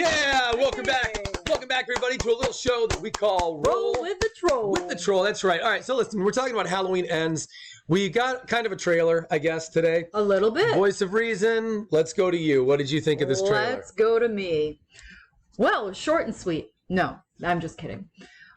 Yeah, welcome back. Welcome back, everybody, to a little show that we call Roll with the Troll. With the Troll, that's right. All right, so listen, we're talking about Halloween Ends. We got kind of a trailer, I guess, today. A little bit. Voice of Reason, let's go to you. What did you think of this trailer? Let's go to me. Well, short and sweet. No, I'm just kidding.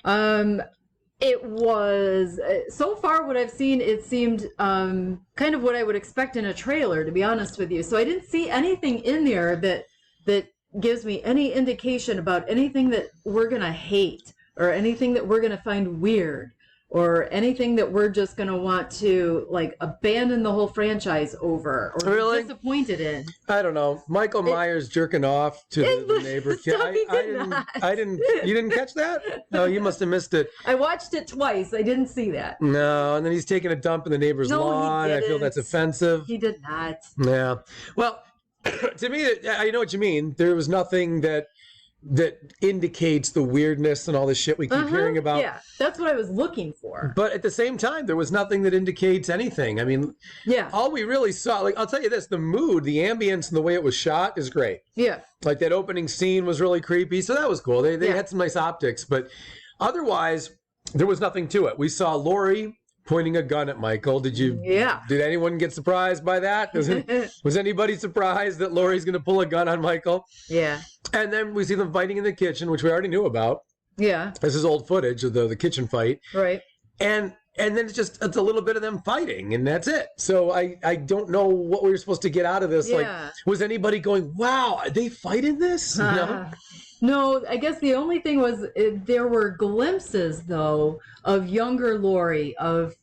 It was, so far what I've seen, it seemed kind of what I would expect in a trailer, to be honest with you. So I didn't see anything in there that gives me any indication about anything that we're going to hate or anything that we're going to find weird or anything that we're just going to want to, like, abandon the whole franchise over or be disappointed in. I don't know. Michael Myers jerking off to the neighbor kid. I didn't. You didn't catch that? No, you must have missed it. I watched it twice. I didn't see that. No, and then he's taking a dump in the neighbor's lawn. I feel that's offensive. He did not. Yeah. Well, to me, I know what you mean. There was nothing that indicates the weirdness and all this shit we keep hearing about. Yeah, that's what I was looking for. But at the same time, there was nothing that indicates anything. I mean, yeah, all we really saw, like, I'll tell you this, the mood, the ambience, and the way it was shot is great. Yeah. Like, that opening scene was really creepy, so that was cool. They had some nice optics, but otherwise, there was nothing to it. We saw Laurie pointing a gun at Michael. Did anyone get surprised by that? Was anybody surprised that Laurie's going to pull a gun on Michael? Yeah. And then we see them fighting in the kitchen, which we already knew about. Yeah. This is old footage of the kitchen fight. Right. And then it's a little bit of them fighting, and that's it. So I don't know what we were supposed to get out of this. Yeah. Like, was anybody going, wow, are they fighting this? No, I guess the only thing was there were glimpses, though, of younger Laurie, of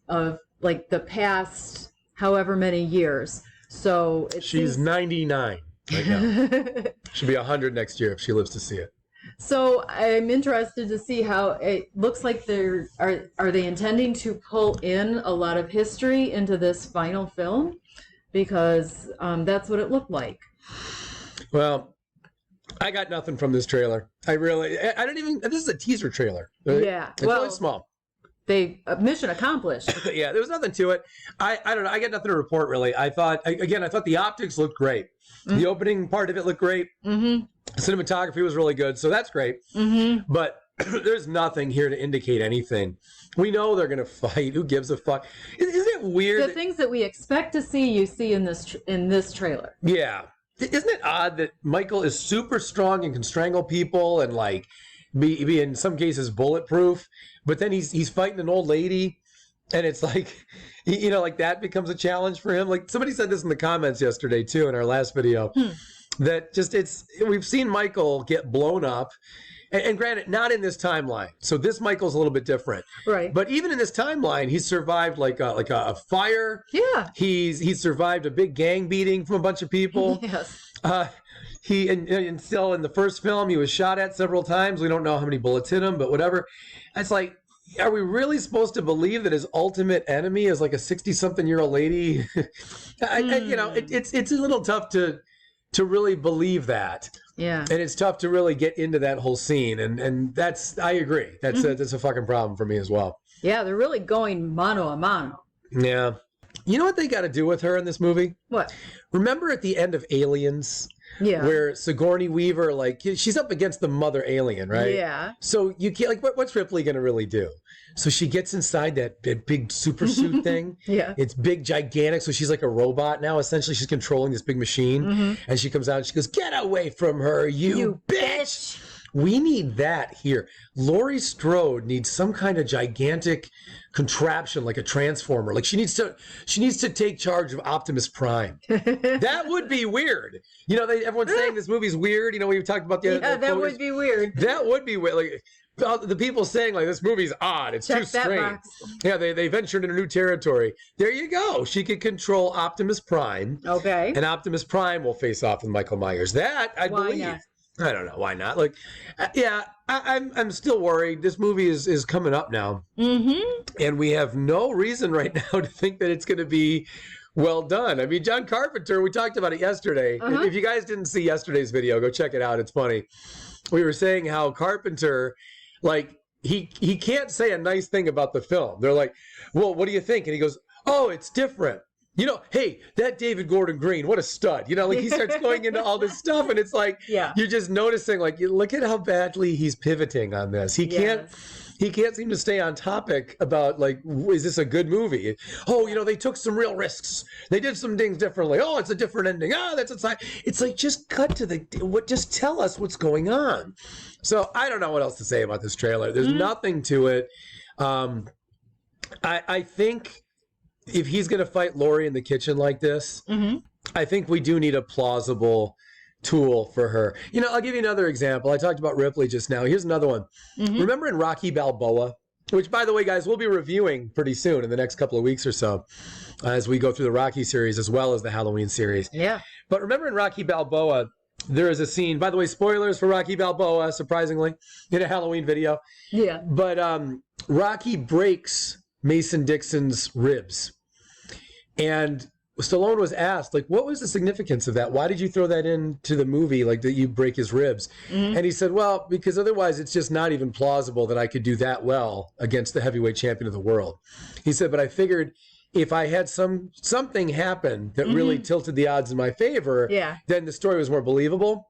like the past however many years. So she's 99 right now. She'll be 100 next year if she lives to see it. So I'm interested to see how it looks like are they intending to pull in a lot of history into this final film? Because that's what it looked like. Well, I got nothing from this trailer. I don't even, this is a teaser trailer. Right? Yeah. It's really small. Mission accomplished. Yeah, there was nothing to it. I don't know. I got nothing to report, really. I thought the optics looked great. Mm-hmm. The opening part of it looked great. Mm-hmm. Cinematography was really good, so that's great. Mm-hmm. But there's nothing here to indicate anything. We know they're going to fight. Who gives a fuck? Isn't it weird? The things that we expect to see, you see in this trailer. Yeah. Isn't it odd that Michael is super strong and can strangle people and, like, be in some cases bulletproof, but then he's fighting an old lady, and it's like, like that becomes a challenge for him. Like, somebody said this in the comments yesterday too in our last video, that just we've seen Michael get blown up, and granted, not in this timeline. So this Michael's a little bit different, right? But even in this timeline, he's survived like a fire. Yeah, he's survived a big gang beating from a bunch of people. Yes. And still in the first film, he was shot at several times. We don't know how many bullets hit him, but whatever. It's like, are we really supposed to believe that his ultimate enemy is like a 60-something-year-old lady? It's a little tough to really believe that. Yeah. And it's tough to really get into that whole scene. And I agree. That's a fucking problem for me as well. Yeah, they're really going mano a mano. Yeah. You know what they got to do with her in this movie? What? Remember at the end of Aliens? Yeah. Where Sigourney Weaver, like, she's up against the mother alien, right? Yeah. So you can't, like, what's Ripley going to really do? So she gets inside that big super suit thing. Yeah. It's big, gigantic. So she's like a robot now. Essentially, she's controlling this big machine. Mm-hmm. And she comes out and she goes, "Get away from her, you bitch!" We need that here. Laurie Strode needs some kind of gigantic contraption, like a transformer. Like she needs to take charge of Optimus Prime. That would be weird. Everyone's saying this movie's weird. We've talked about the other. Yeah, that would be weird. That would be weird. Like the people saying, like, this movie's odd. It's too strange. Yeah, they ventured into new territory. There you go. She could control Optimus Prime. Okay. And Optimus Prime will face off with Michael Myers. That I believe. Not? I don't know why not. Like, yeah, I'm still worried. This movie is coming up now, and we have no reason right now to think that it's going to be well done. I mean, John Carpenter. We talked about it yesterday. If you guys didn't see yesterday's video, go check it out. It's funny. We were saying how Carpenter, like, he can't say a nice thing about the film. They're like, "Well, what do you think?" And he goes, "Oh, it's different." you know, hey, that David Gordon Green, what a stud. You know, like he starts going into all this stuff, and it's like, you're just noticing, like, look at how badly he's pivoting on this. He can't seem to stay on topic about, like, is this a good movie? Oh, you know, they took some real risks. They did some things differently. Oh, it's a different ending. Oh, that's a side. It's like, just cut to just tell us what's going on. So I don't know what else to say about this trailer. There's nothing to it. I think if he's going to fight Laurie in the kitchen like this, I think we do need a plausible tool for her. You know, I'll give you another example. I talked about Ripley just now. Here's another one. Remember in Rocky Balboa, which, by the way, guys, we'll be reviewing pretty soon in the next couple of weeks or so as we go through the Rocky series as well as the Halloween series. Yeah. But remember in Rocky Balboa, there is a scene, by the way, spoilers for Rocky Balboa, surprisingly, in a Halloween video. Yeah. But Rocky breaks Mason Dixon's ribs. And Stallone was asked, like, what was the significance of that? Why did you throw that into the movie, like, that you break his ribs? And he said, well, because otherwise it's just not even plausible that I could do that well against the heavyweight champion of the world. He said, but I figured if I had something happen that really tilted the odds in my favor, then the story was more believable.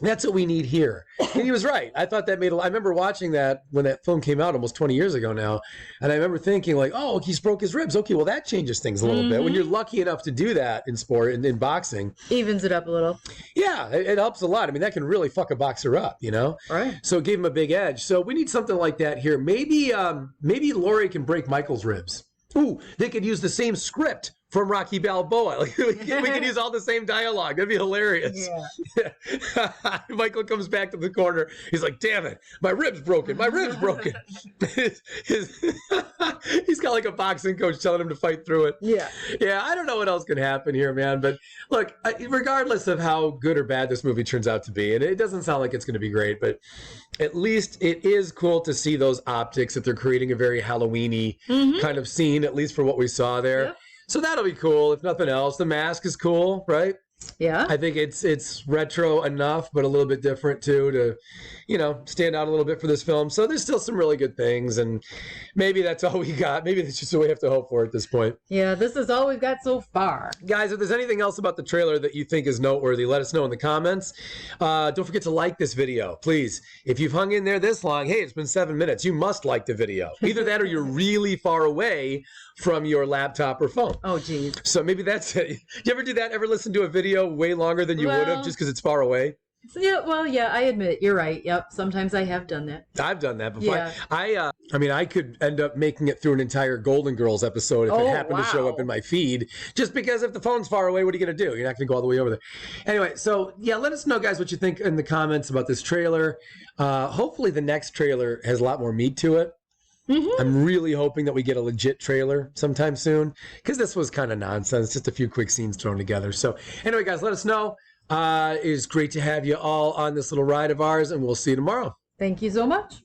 That's what we need here. And he was right. I thought that I remember watching that when that film came out almost 20 years ago now. And I remember thinking, like, oh, he's broke his ribs. Okay, well, that changes things a little bit. When you're lucky enough to do that in sport and in boxing. Evens it up a little. Yeah, it helps a lot. I mean, that can really fuck a boxer up, you know? Right. So it gave him a big edge. So we need something like that here. Maybe Laurie can break Michael's ribs. Ooh, they could use the same script from Rocky Balboa. Like, we could use all the same dialogue. That'd be hilarious. Yeah. Michael comes back to the corner. He's like, damn it, my rib's broken. My rib's broken. He's got like a boxing coach telling him to fight through it. Yeah. Yeah, I don't know what else can happen here, man. But look, regardless of how good or bad this movie turns out to be, and it doesn't sound like it's going to be great, but at least it is cool to see those optics that they're creating a very Halloween-y kind of scene, at least for what we saw there. Yep. So that'll be cool, if nothing else. The mask is cool, right? Yeah. I think it's retro enough, but a little bit different, too, to, you know, stand out a little bit for this film. So there's still some really good things, and maybe that's all we got. Maybe that's just what we have to hope for at this point. Yeah, this is all we've got so far. Guys, if there's anything else about the trailer that you think is noteworthy, let us know in the comments. Don't forget to like this video, please. If you've hung in there this long, hey, it's been 7 minutes. You must like the video. Either that or you're really far away from your laptop or phone. Oh, geez. So maybe that's it. You ever do that? Ever listen to a video way longer than you would have just because it's far away? Yeah, well, yeah, I admit, you're right. Yep, sometimes I have done that. I've done that before. Yeah. I mean, I could end up making it through an entire Golden Girls episode if it happened to show up in my feed. Just because if the phone's far away, what are you going to do? You're not going to go all the way over there. Anyway, so yeah, let us know, guys, what you think in the comments about this trailer. Hopefully the next trailer has a lot more meat to it. I'm really hoping that we get a legit trailer sometime soon, because this was kind of nonsense, just a few quick scenes thrown together. So anyway, guys, let us know. It is great to have you all on this little ride of ours, and we'll see you tomorrow. Thank you so much.